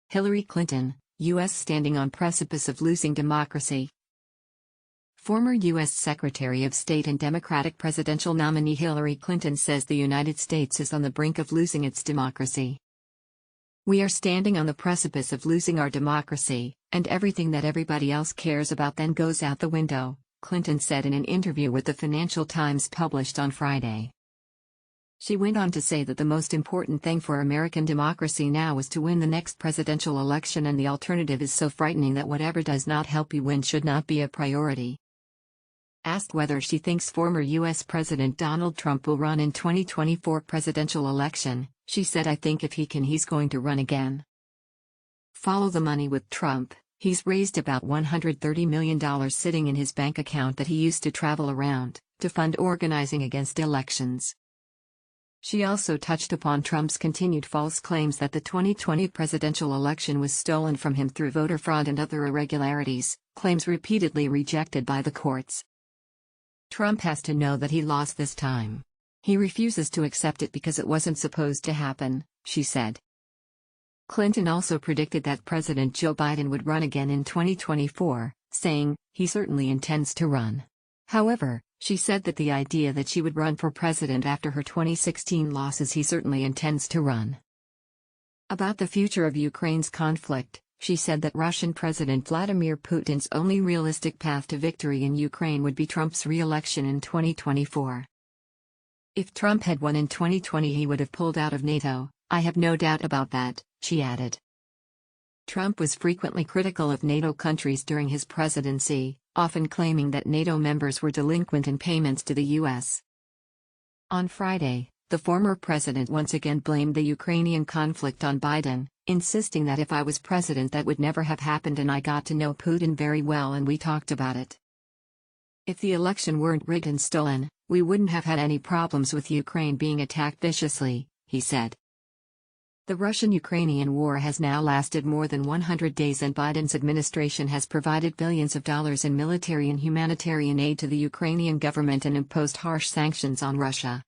Hillary Clinton, U.S. standing on precipice of losing democracy. Former U.S. Secretary of State and Democratic presidential nominee Hillary Clinton says the United States is on the brink of losing its democracy. "We are standing on the precipice of losing our democracy, and everything that everybody else cares about then goes out the window," Clinton said in an interview with the Financial Times published on Friday. She went on to say that the most important thing for American democracy now is to win the next presidential election, and the alternative is so frightening that whatever does not help you win should not be a priority. Asked whether she thinks former U.S. President Donald Trump will run in 2024 presidential election, she said, "I think if he can, he's going to run again. Follow the money with Trump. He's raised about $130 million sitting in his bank account that he used to travel around to fund organizing against elections." She also touched upon Trump's continued false claims that the 2020 presidential election was stolen from him through voter fraud and other irregularities, claims repeatedly rejected by the courts. "Trump has to know that he lost this time. He refuses to accept it because it wasn't supposed to happen," she said. Clinton also predicted that President Joe Biden would run again in 2024, saying, "He certainly intends to run." However, she said that the idea that she would run for president after her 2016 losses, "He certainly intends to run." About the future of Ukraine's conflict, she said that Russian President Vladimir Putin's only realistic path to victory in Ukraine would be Trump's re-election in 2024. "If Trump had won in 2020, he would have pulled out of NATO, I have no doubt about that," she added. Trump was frequently critical of NATO countries during his presidency, often claiming that NATO members were delinquent in payments to the U.S. On Friday, the former president once again blamed the Ukrainian conflict on Biden, insisting that "If I was president, that would never have happened, and I got to know Putin very well and we talked about it. If the election weren't rigged and stolen, we wouldn't have had any problems with Ukraine being attacked viciously," he said. The Russian-Ukrainian war has now lasted more than 100 days, and Biden's administration has provided billions of dollars in military and humanitarian aid to the Ukrainian government and imposed harsh sanctions on Russia.